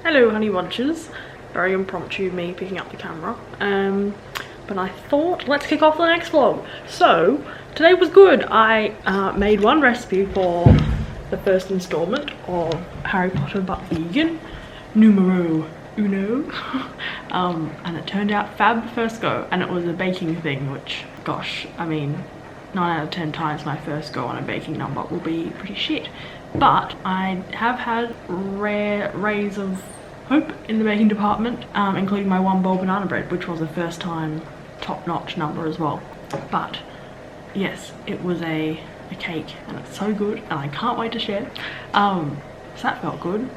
Hello honey bunches. Very impromptu me picking up the camera. But I thought let's kick off the next vlog. So today was good. I made one recipe for the first installment of Harry Potter but vegan, numero uno. And it turned out fab the first go, and it was a baking thing, which gosh, I mean 9 out of 10 times my first go on a baking number will be pretty shit. But I have had rare rays of hope in the baking department, including my one bowl banana bread, which was a first time top-notch number as well. But yes, it was a cake and it's so good and I can't wait to share. So that felt good.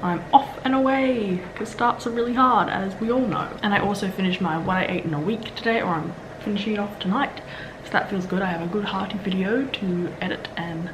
I'm off and away because starts are really hard, as we all know. And I also finished my what I ate in a week today, or I'm finishing it off tonight. So that feels good. I have a good hearty video to edit and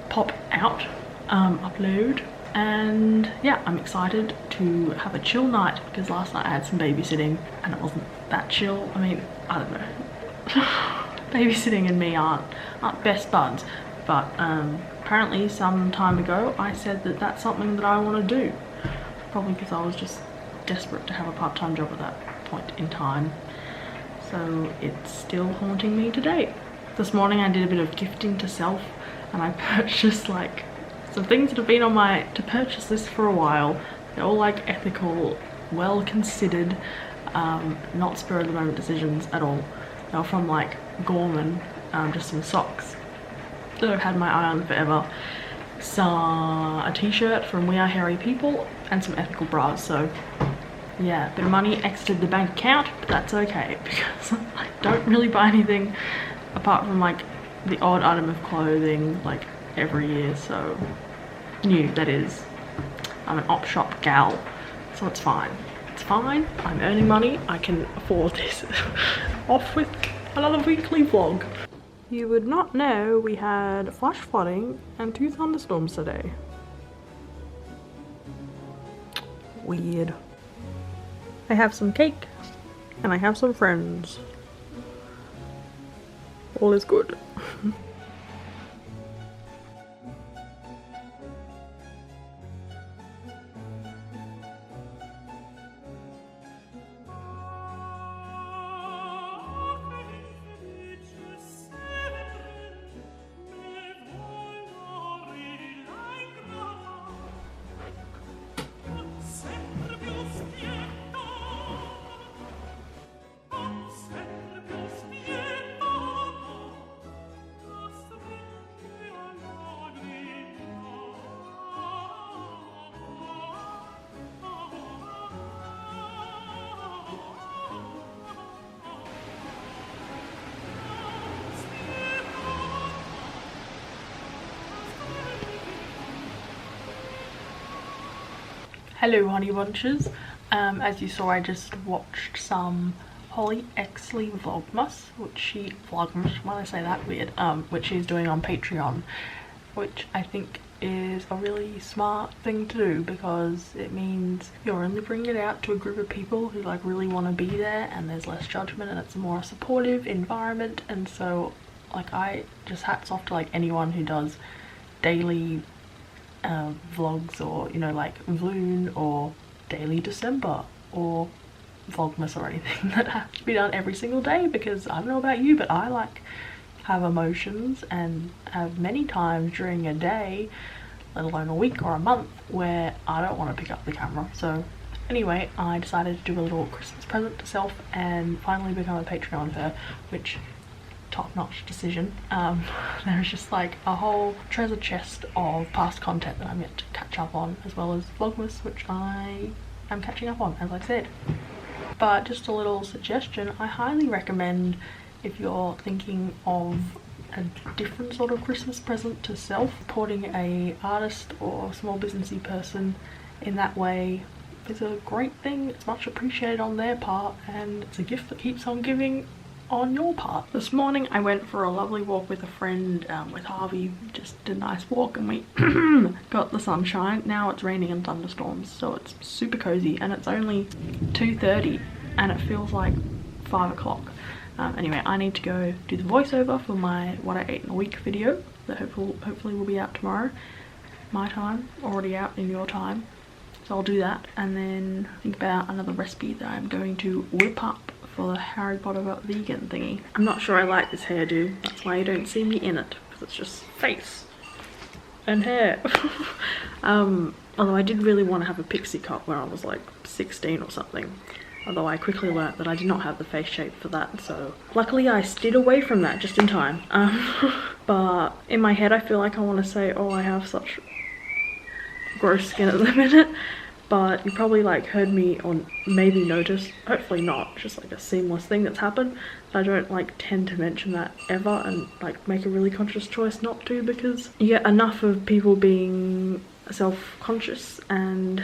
pop out, upload, and yeah, I'm excited to have a chill night because last night I had some babysitting and it wasn't that chill. I mean, I don't know. Babysitting and me aren't best buds, but apparently some time ago I said that that's something that I want to do, probably because I was just desperate to have a part-time job at that point in time. So it's still haunting me today. This morning I did a bit of gifting to self and I purchased like some things that have been on my to purchase list for a while. They're all like ethical, well considered, not spur of the moment decisions at all. They're from like Gorman, just some socks that I've had my eye on forever, a t-shirt from We Are Hairy People, and some ethical bras. So yeah, a bit of money exited the bank account, but that's okay because I don't really buy anything apart from like the odd item of clothing like every year. So new, that is. I'm an op shop gal, so it's fine. It's fine. I'm earning money. I can afford this. Off with another weekly vlog. You would not know we had flash flooding and 2 thunderstorms today. Weird. I have some cake and I have some friends. All is good. Hello honey bunches. As you saw, I just watched some Holly Exley Vlogmas, which she's doing on Patreon, which I think is a really smart thing to do because it means you're only bringing it out to a group of people who like really want to be there, and there's less judgment and it's a more supportive environment. And so like I just hats off to like anyone who does daily vlogs, or you know, like Vloon or Daily December or Vlogmas or anything that has to be done every single day, because I don't know about you, but I like have emotions and have many times during a day, let alone a week or a month, where I don't want to pick up the camera. So anyway, I decided to do a little Christmas present to self and finally become a Patreon for her, which top-notch decision. There's just like a whole treasure chest of past content that I'm yet to catch up on, as well as Vlogmas, which I am catching up on, as I said. But just a little suggestion, I highly recommend, if you're thinking of a different sort of Christmas present to self, supporting a artist or small businessy person in that way is a great thing. It's much appreciated on their part, and it's a gift that keeps on giving on your part. This morning I went for a lovely walk with a friend, with Harvey. Just did a nice walk and we got the sunshine. Now it's raining and thunderstorms, so it's super cozy, and it's only 2:30 and it feels like 5 o'clock. Anyway, I need to go do the voiceover for my what I ate in a week video that hopefully will be out tomorrow. My time, already out in your time. So I'll do that and then think about another recipe that I'm going to whip up for the Harry Potter vegan thingy. I'm not sure I like this hairdo. That's why you don't see me in it, because it's just face and hair. Although I did really want to have a pixie cut when I was like 16 or something. Although I quickly learnt that I did not have the face shape for that, so luckily I steered away from that just in time. But in my head I feel like I want to say, oh, I have such gross skin at the minute, but you probably like heard me or maybe noticed, hopefully not, just like a seamless thing that's happened. I don't like tend to mention that ever and like make a really conscious choice not to, because you get enough of people being self-conscious and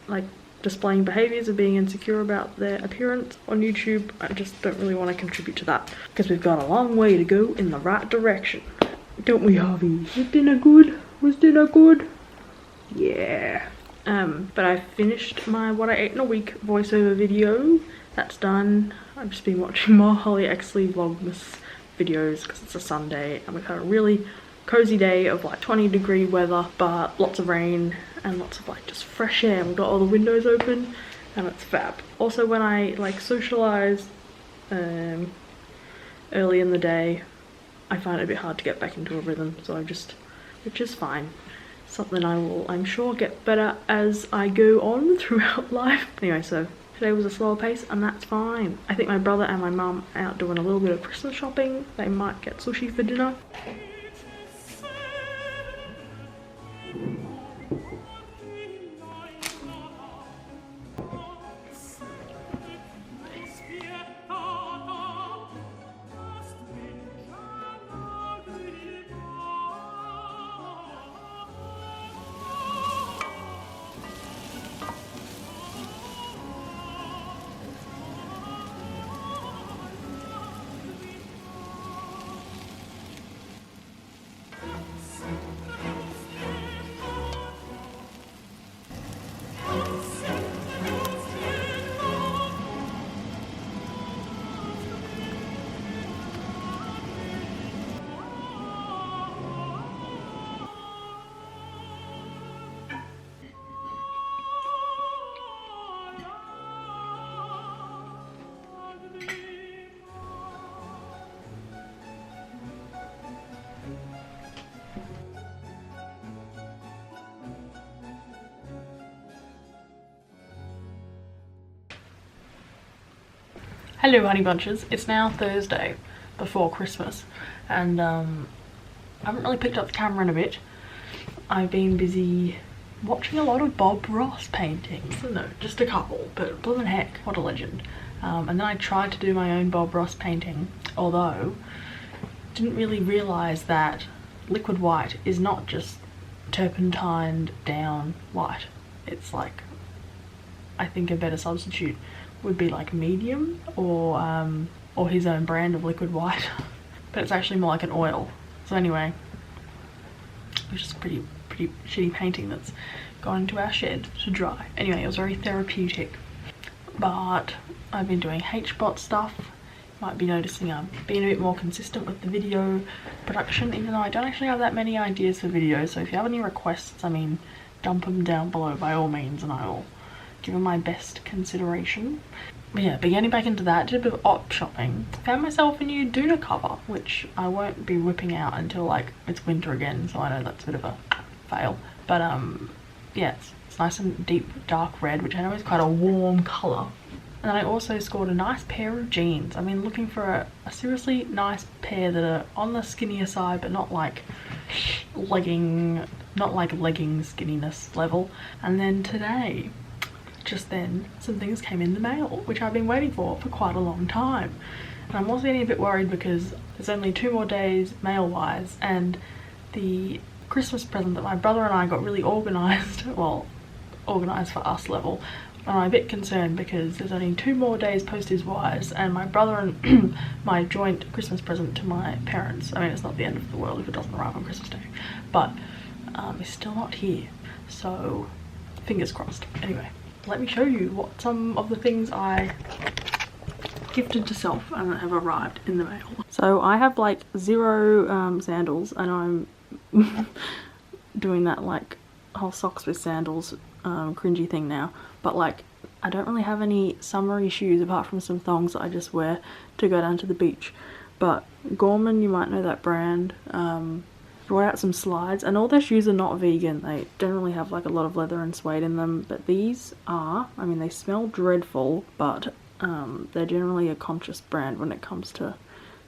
like displaying behaviors of being insecure about their appearance on YouTube. I just don't really want to contribute to that, because we've got a long way to go in the right direction, don't we, Harvey? Was dinner good? Was dinner good? Yeah. But I finished my what I ate in a week voiceover video. That's done. I've just been watching more Holly Exley Vlogmas videos because it's a Sunday and we've had a really cozy day of like 20-degree weather, but lots of rain and lots of like just fresh air. We've got all the windows open and it's fab. Also, when I like socialize early in the day, I find it a bit hard to get back into a rhythm, so which is fine. Something I will, I'm sure, get better as I go on throughout life. Anyway, so today was a slower pace and that's fine. I think my brother and my mum are out doing a little bit of Christmas shopping. They might get sushi for dinner. Hello honey bunches, it's now Thursday before Christmas and I haven't really picked up the camera in a bit. I've been busy watching a lot of Bob Ross paintings. No, just a couple, but blooming heck, what a legend. And then I tried to do my own Bob Ross painting, although didn't really realise that liquid white is not just turpentined down white. It's like, I think a better substitute would be like medium or his own brand of liquid white, but it's actually more like an oil. So anyway, it's just pretty shitty painting that's gone into our shed to dry. Anyway, it was very therapeutic, but I've been doing HBOT stuff. You might be noticing I'm being a bit more consistent with the video production, even though I don't actually have that many ideas for videos. So if you have any requests, I mean, dump them down below by all means and I will give them my best consideration. But yeah, but getting back into that, did a bit of op shopping. Found myself a new Duna cover, which I won't be whipping out until like it's winter again, so I know that's a bit of a fail. But yeah, it's nice and deep dark red, which I know is quite a warm colour. And then I also scored a nice pair of jeans. I mean, looking for a seriously nice pair that are on the skinnier side, but not like legging skinniness level. And then today, just then, some things came in the mail, which I've been waiting for quite a long time. And I'm also getting a bit worried because there's only 2 more days mail-wise, and the Christmas present that my brother and I got really organised, well, organised for us level, and I'm a bit concerned because there's only 2 more days postage-wise, and my brother and my joint Christmas present to my parents, I mean, it's not the end of the world if it doesn't arrive on Christmas Day, but it's still not here, so fingers crossed. Anyway, let me show you what some of the things I gifted to self and that have arrived in the mail. So I have like 0 sandals, and I'm doing that like whole socks with sandals cringy thing now, but like I don't really have any summery shoes apart from some thongs that I just wear to go down to the beach. But Gorman, you might know that brand, brought out some slides, and all their shoes are not vegan. They generally have like a lot of leather and suede in them, but these are, I mean, they smell dreadful, but they're generally a conscious brand when it comes to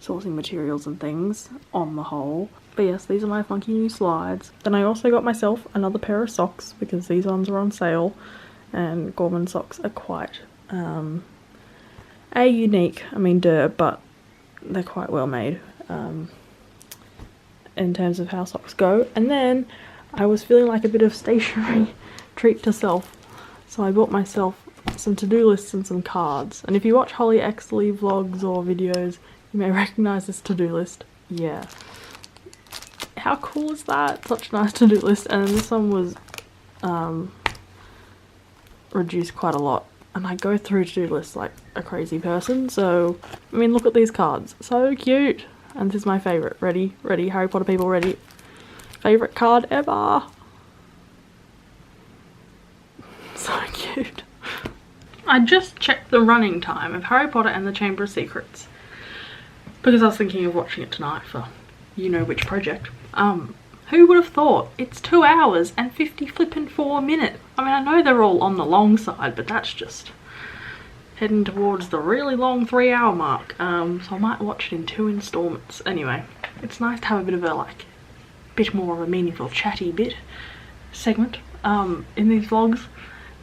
sourcing materials and things on the whole. But yes, these are my funky new slides. Then I also got myself another pair of socks because these ones are on sale, and Gorman socks are quite unique, I mean but they're quite well made in terms of how socks go. And then I was feeling like a bit of stationery treat to self, so I bought myself some to-do lists and some cards. And if you watch Holly Exley vlogs or videos, you may recognise this to-do list. Yeah, how cool is that? Such a nice to-do list. And then this one was reduced quite a lot, and I go through to-do lists like a crazy person. So I mean, look at these cards, so cute. And this is my favourite. Ready, Harry Potter people, ready? Favourite card ever. So cute. I just checked the running time of Harry Potter and the Chamber of Secrets because I was thinking of watching it tonight for you know which project. Who would have thought? It's 2 hours and 54 minutes. I mean, I know they're all on the long side, but that's just heading towards the really long 3-hour mark. So I might watch it in 2 installments. Anyway, it's nice to have a bit of a bit more of a meaningful chatty segment in these vlogs.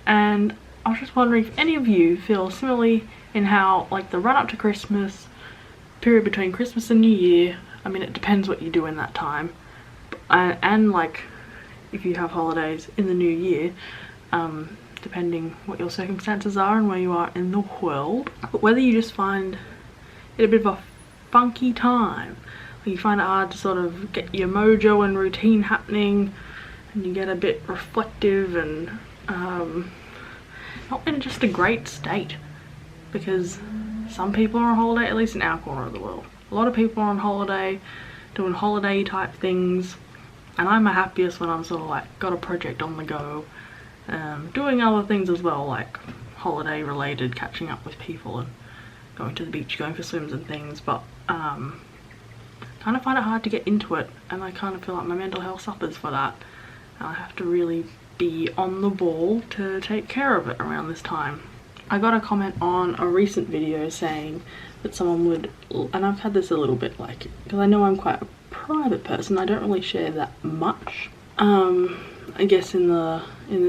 And I was just wondering if any of you feel similarly in how like the run up to Christmas, period between Christmas and New Year, I mean it depends what you do in that time, and like if you have holidays in the new year, depending what your circumstances are and where you are in the world, but whether you just find it a bit of a funky time, or you find it hard to sort of get your mojo and routine happening, and you get a bit reflective and not in just a great state, because some people are on holiday, at least in our corner of the world. A lot of people are on holiday, doing holiday type things, and I'm happiest when I'm sort of like got a project on the go, doing other things as well, like holiday related, catching up with people and going to the beach, going for swims and things, but kind of find it hard to get into it, and I kind of feel like my mental health suffers for that, and I have to really be on the ball to take care of it around this time. I got a comment on a recent video saying that someone would, and I've had this a little bit like, because I know I'm quite a private person, I don't really share that much, I guess in the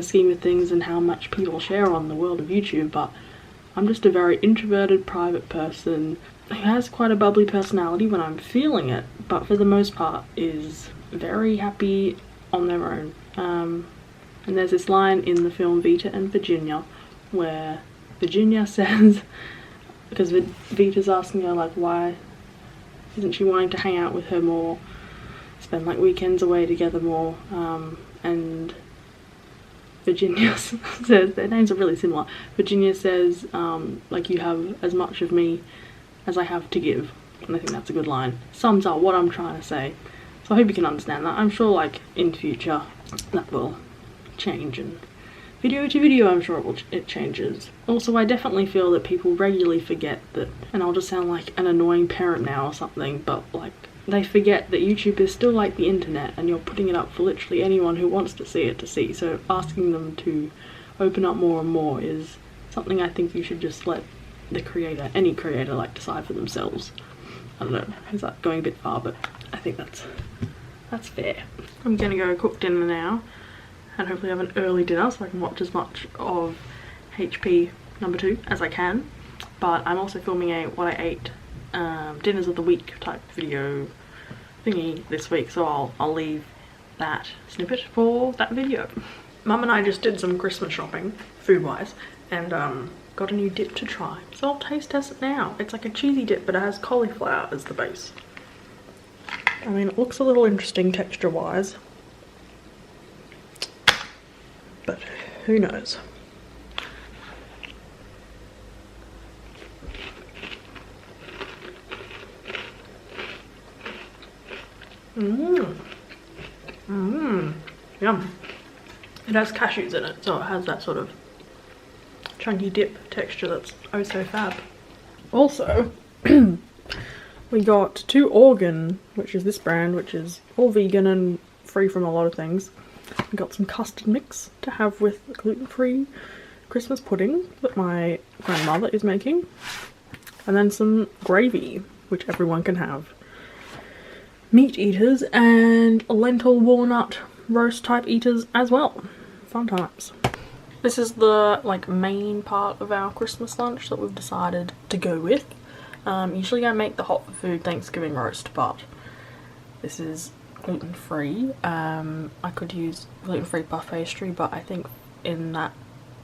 scheme of things and how much people share on the world of YouTube, but I'm just a very introverted private person who has quite a bubbly personality when I'm feeling it, but for the most part is very happy on their own. And there's this line in the film Vita and Virginia where Virginia says, because Vita's asking her like why isn't she wanting to hang out with her more, spend like weekends away together more, and Virginia says, their names are really similar, Virginia says like you have as much of me as I have to give, and I think that's a good line. Sums up what I'm trying to say, so I hope you can understand that. I'm sure like in future that will change, and video to video I'm sure it changes. Also, I definitely feel that people regularly forget that, and I'll just sound like an annoying parent now or something, but like they forget that YouTube is still like the internet and you're putting it up for literally anyone who wants to see it to see, so asking them to open up more and more is something I think you should just let the creator, any creator, like decide for themselves. I don't know, is that going a bit far, but I think that's fair. I'm gonna go cook dinner now and hopefully have an early dinner so I can watch as much of HP #2 as I can, but I'm also filming a what I ate dinners of the week type video thingy this week, so I'll leave that snippet for that video. Mum and I just did some Christmas shopping food wise and got a new dip to try, so I'll taste test it now. It's like a cheesy dip but it has cauliflower as the base. I mean, it looks a little interesting texture wise, but who knows. Yum. It has cashews in it, so it has that sort of chunky dip texture that's oh so fab. Also, we got 2 Organ, which is this brand, which is all vegan and free from a lot of things. We got some custard mix to have with gluten-free Christmas pudding that my grandmother is making. And then some gravy, which everyone can have. Meat eaters and lentil walnut roast type eaters as well. Fun times. This is the like main part of our Christmas lunch that we've decided to go with. Usually I make the hot for food Thanksgiving roast, but this is gluten-free. I could use gluten-free puff pastry, but I think in that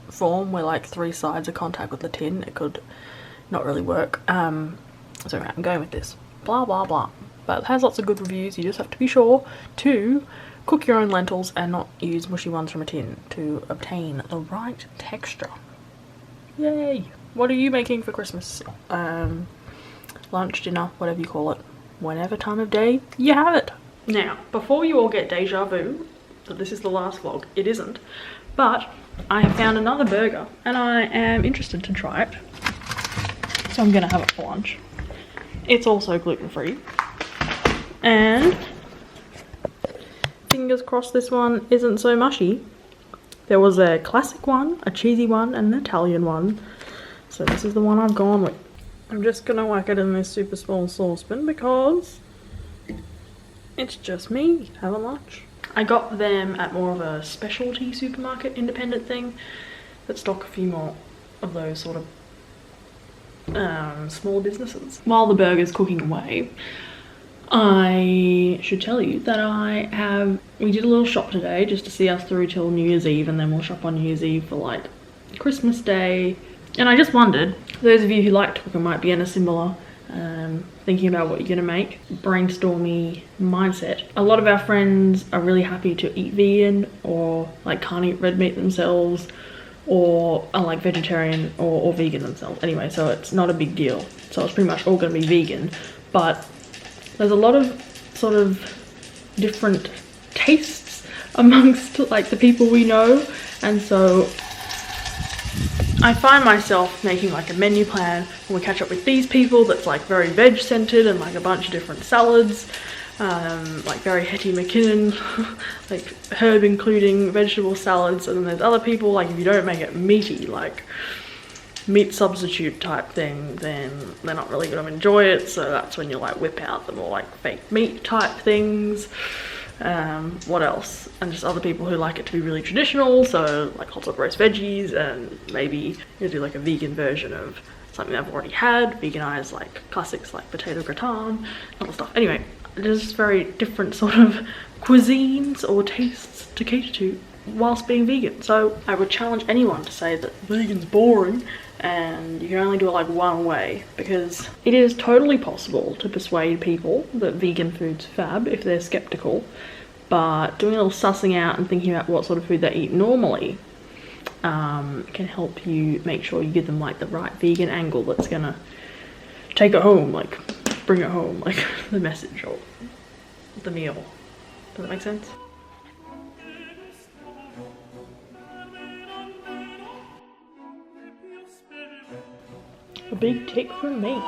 form where like 3 sides are contact with the tin, it could not really work. So I'm going with this. Blah blah blah. But it has lots of good reviews. You just have to be sure to cook your own lentils and not use mushy ones from a tin to obtain the right texture. Yay! What are you making for Christmas? Lunch, dinner, whatever you call it. Whatever time of day you have it. Now, before you all get deja vu that this is the last vlog, it isn't. But I have found another burger and I am interested to try it. So I'm gonna have it for lunch. It's also gluten-free. And fingers crossed this one isn't so mushy. There was a classic one, a cheesy one, and an Italian one. So this is the one I've gone with. I'm just gonna whack it in this super small saucepan because it's just me having lunch. I got them at more of a specialty supermarket independent thing that stock a few more of those sort of small businesses. While the burger's cooking away, I should tell you that we did a little shop today just to see us through till New Year's Eve, and then we'll shop on New Year's Eve for like Christmas Day. And I just wondered, those of you who like to cook and might be in a similar thinking about what you're gonna make, brainstormy mindset. A lot of our friends are really happy to eat vegan or like can't eat red meat themselves, or are like vegetarian or vegan themselves. Anyway, so it's not a big deal. So it's pretty much all gonna be vegan, but there's a lot of sort of different tastes amongst like the people we know, and so I find myself making like a menu plan when we catch up with these people that's like very veg centered and like a bunch of different salads, like very Hetty McKinnon, like herb including vegetable salads. And then there's other people, like if you don't make it meaty, like meat substitute type thing, then they're not really going to enjoy it. So that's when you like whip out the more like fake meat type things. What else? And just other people who like it to be really traditional, so like hot dog roast veggies, and maybe you do like a vegan version of something I've already had, veganize like classics like potato gratin, other stuff. Anyway, there's very different sort of cuisines or tastes to cater to whilst being vegan. So I would challenge anyone to say that vegan's boring and you can only do it like one way, because it is totally possible to persuade people that vegan food's fab if they're skeptical, but doing a little sussing out and thinking about what sort of food they eat normally can help you make sure you give them like the right vegan angle that's gonna take it home, like bring it home, like the message or the meal. Does that make sense? A big tick from me.